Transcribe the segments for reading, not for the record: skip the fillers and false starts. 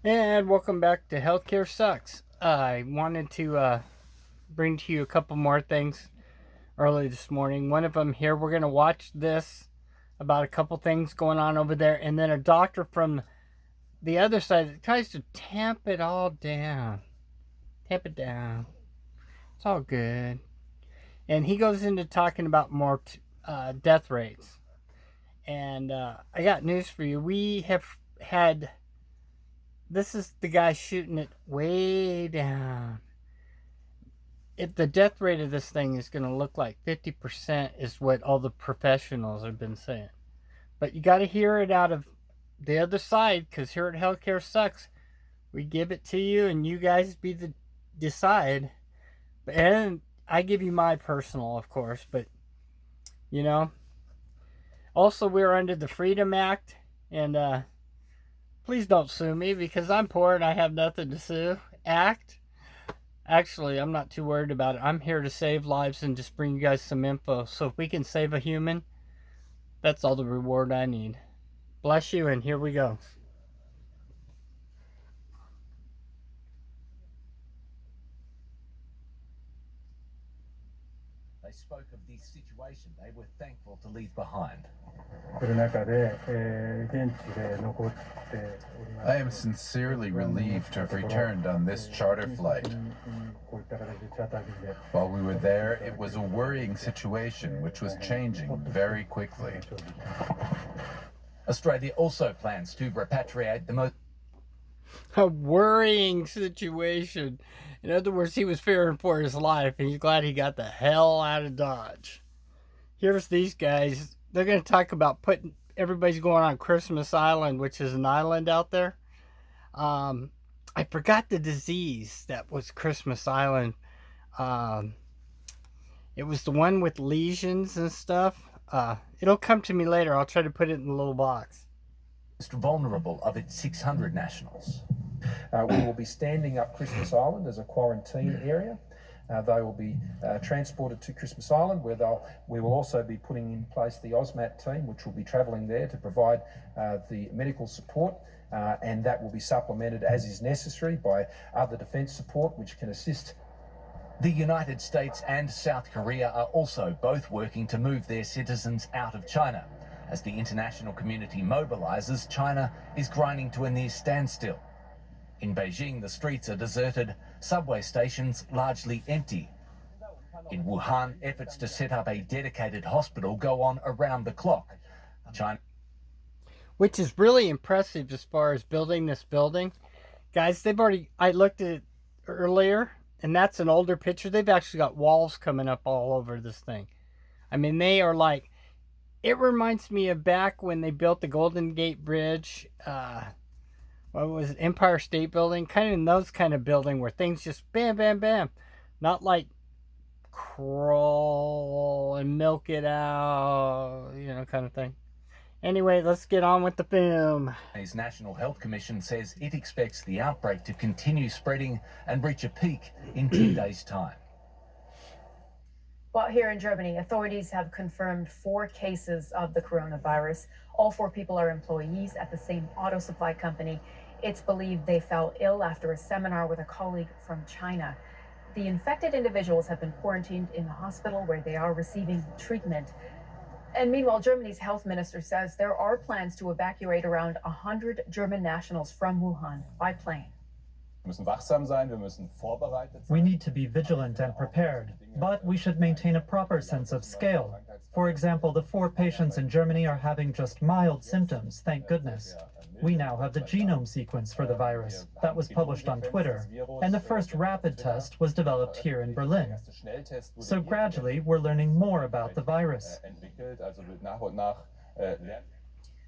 And welcome back to Healthcare Sucks. I wanted to bring to you a couple more things early this morning. One of them here, we're going to watch this about a couple things going on over there, and then a doctor from the other side that tries to tamp it all down. Tamp it down. It's all good. And he goes into talking about more death rates. And I got news for you. We have had. This is the guy shooting it way down. The death rate of this thing is going to look like 50% is what all the professionals have been saying. But you got to hear it out of the other side, because here at Healthcare Sucks, we give it to you and you guys be the decide. And I give you my personal, of course, but you know. Also, we're under the Freedom Act, and please don't sue me because I'm poor and I have nothing to sue. Act. Actually, I'm not too worried about it. I'm here to save lives and just bring you guys some info. So if we can save a human, that's all the reward I need. Bless you, and here we go. They spoke of the situation they were thankful to leave behind. I am sincerely relieved to have returned on this charter flight. While we were there, it was a worrying situation which was changing very quickly. Australia also plans to repatriate the most. A worrying situation. In other words, he was fearing for his life, and he's glad he got the hell out of Dodge. Here's these guys. They're going to talk about putting everybody's going on Christmas Island, which is an island out there. I forgot the disease that was Christmas Island. Um, it was the one with lesions and stuff. It'll come to me later. I'll try to put it in the little box. Most vulnerable of its 600 nationals. We will be standing up Christmas Island as a quarantine area. They will be transported to Christmas Island, where we will also be putting in place the AUSMAT team, which will be travelling there to provide the medical support, and that will be supplemented as is necessary by other defence support, which can assist. The United States and South Korea are also both working to move their citizens out of China. As the international community mobilizes, China is grinding to a near standstill. In Beijing, the streets are deserted, subway stations largely empty. In Wuhan, efforts to set up a dedicated hospital go on around the clock. China, which is really impressive as far as building this building. Guys, I looked at it earlier, and that's an older picture. They've actually got walls coming up all over this thing. I mean, they are like, it reminds me of back when they built the Golden Gate Bridge. What was it, Empire State Building? Kind of in those kind of building where things just bam, bam, bam. Not like crawl and milk it out, kind of thing. Anyway, let's get on with the film. His National Health Commission says it expects the outbreak to continue spreading and reach a peak in 10 days' time. Well, here in Germany, authorities have confirmed 4 cases of the coronavirus. All 4 people are employees at the same auto supply company. It's believed they fell ill after a seminar with a colleague from China. The infected individuals have been quarantined in the hospital where they are receiving treatment. And meanwhile, Germany's health minister says there are plans to evacuate around 100 German nationals from Wuhan by plane. We need to be vigilant and prepared, but we should maintain a proper sense of scale. For example, the 4 patients in Germany are having just mild symptoms, thank goodness. We now have the genome sequence for the virus. That was published on Twitter, and the first rapid test was developed here in Berlin. So gradually, we're learning more about the virus.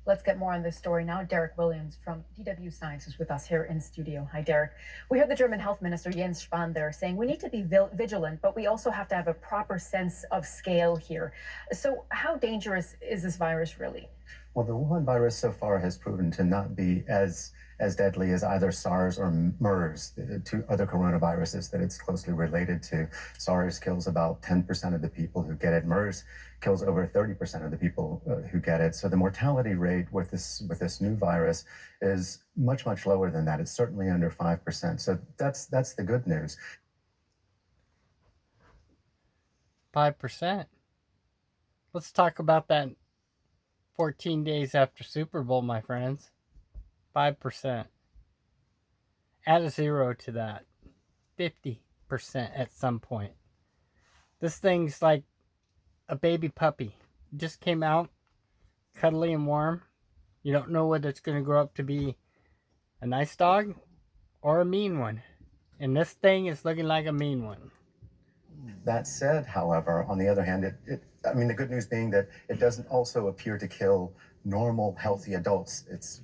Let's get more on this story now. Derek Williams from DW Science is with us here in studio. Hi, Derek. We heard the German health minister, Jens Spahn, there saying we need to be vigilant, but we also have to have a proper sense of scale here. So how dangerous is this virus really? Well, the Wuhan virus so far has proven to not be as deadly as either SARS or MERS, the two other coronaviruses that it's closely related to. SARS kills about 10% of the people who get it. MERS kills over 30% of the people who get it. So the mortality rate with this new virus is much lower than that. It's certainly under 5%. So that's the good news. 5%. Let's talk about that 14 days after Super Bowl, my friends. 5%. Add a zero to that. 50% at some point. This thing's like a baby puppy. Just came out, cuddly and warm. You don't know whether it's going to grow up to be a nice dog or a mean one. And this thing is looking like a mean one. That said, however, on the other hand, I mean, the good news being that it doesn't also appear to kill normal, healthy adults. It's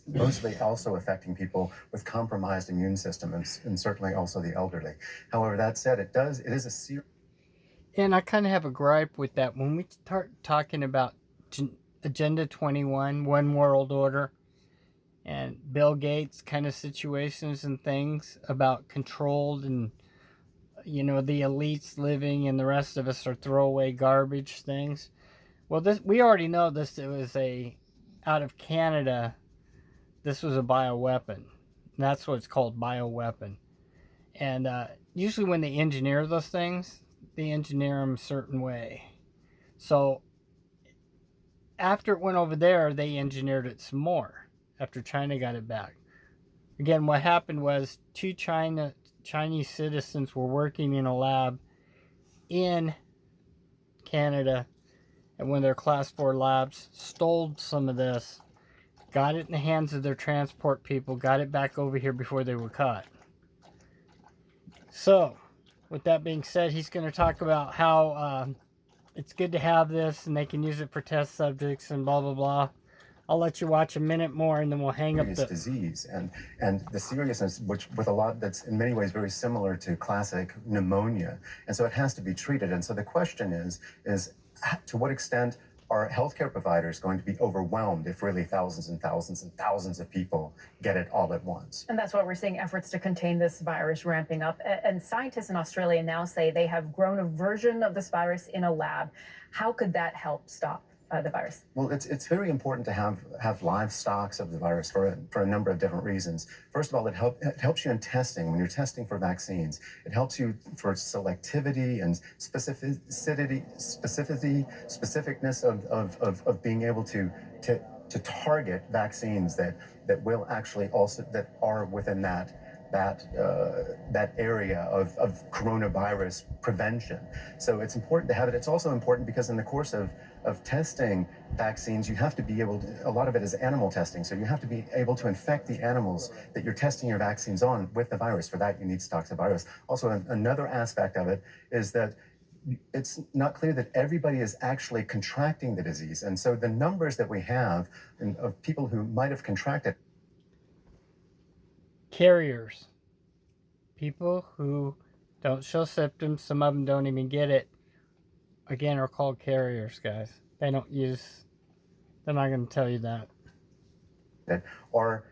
mostly also affecting people with compromised immune systems and certainly also the elderly. However, that said, it is a serious. And I kind of have a gripe with that. When we start talking about Agenda 21, One World Order, and Bill Gates kind of situations and things about controlled and, the elites living and the rest of us are throwaway garbage things. Well, we already know this. It was out of Canada. This was a bioweapon. That's what it's called, bioweapon. And usually when they engineer those things, they engineer them a certain way. So after it went over there, they engineered it some more after China got it back. Again, what happened was two Chinese citizens were working in a lab in Canada at one of their class 4 labs, stole some of this, got it in the hands of their transport people, got it back over here before they were caught. So, with that being said, he's going to talk about how it's good to have this and they can use it for test subjects and blah, blah, blah. I'll let you watch a minute more and then we'll hang up the disease and the seriousness, which with a lot that's in many ways very similar to classic pneumonia, and so it has to be treated. And so the question is to what extent are healthcare providers going to be overwhelmed if really thousands and thousands and thousands of people get it all at once? And that's why we're seeing efforts to contain this virus ramping up. And scientists in Australia now say they have grown a version of this virus in a lab. How could that help stop the virus? Well, it's very important to have live stocks of the virus for a number of different reasons. First of all, it helps you in testing. When you're testing for vaccines, it helps you for selectivity and specificness of being able to target vaccines that will actually also that are within that area of coronavirus prevention. So it's important to have it. It's also important because in the course of testing vaccines, you have to be able to, a lot of it is animal testing, so you have to be able to infect the animals that you're testing your vaccines on with the virus. For that, you need stocks of virus. Also, another aspect of it is that it's not clear that everybody is actually contracting the disease. And so the numbers that we have of people who might have contracted. Carriers. People who don't show symptoms, some of them don't even get it, again, are called carriers, guys. They're not going to tell you that. That are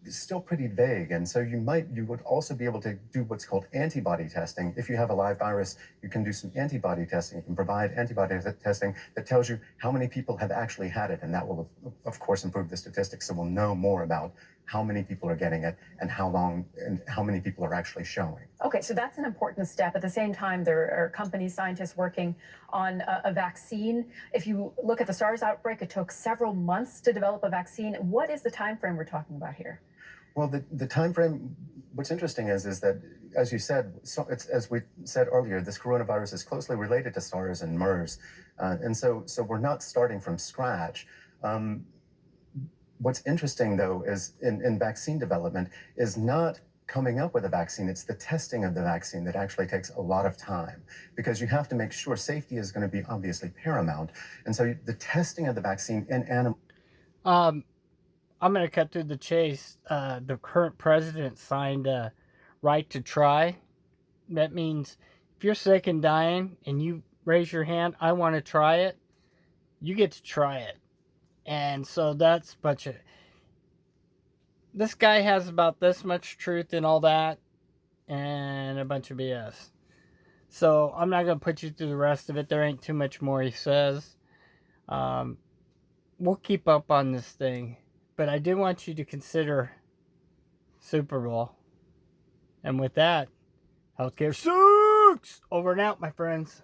still pretty vague, and so you would also be able to do what's called antibody testing. If you have a live virus, you can do some antibody testing. You can provide antibody testing that tells you how many people have actually had it, and that will, of course, improve the statistics. So we'll know more about how many people are getting it and how long and how many people are actually showing. Okay, so that's an important step. At the same time, there are companies, scientists working on a vaccine. If you look at the SARS outbreak, it took several months to develop a vaccine. What is the time frame we're talking about here? Well, the time frame, what's interesting is that, as you said, it's, as we said earlier, this coronavirus is closely related to SARS and MERS. And so we're not starting from scratch. What's interesting, though, is in vaccine development is not coming up with a vaccine. It's the testing of the vaccine that actually takes a lot of time, because you have to make sure safety is going to be obviously paramount. And so the testing of the vaccine in animals. I'm going to cut through the chase. The current president signed a right to try. That means if you're sick and dying and you raise your hand, I want to try it, you get to try it. And so that's a bunch of... This guy has about this much truth in all that and a bunch of BS. So I'm not going to put you through the rest of it. There ain't too much more he says. We'll keep up on this thing. But I did want you to consider Super Bowl. And with that, healthcare sucks! Over and out, my friends.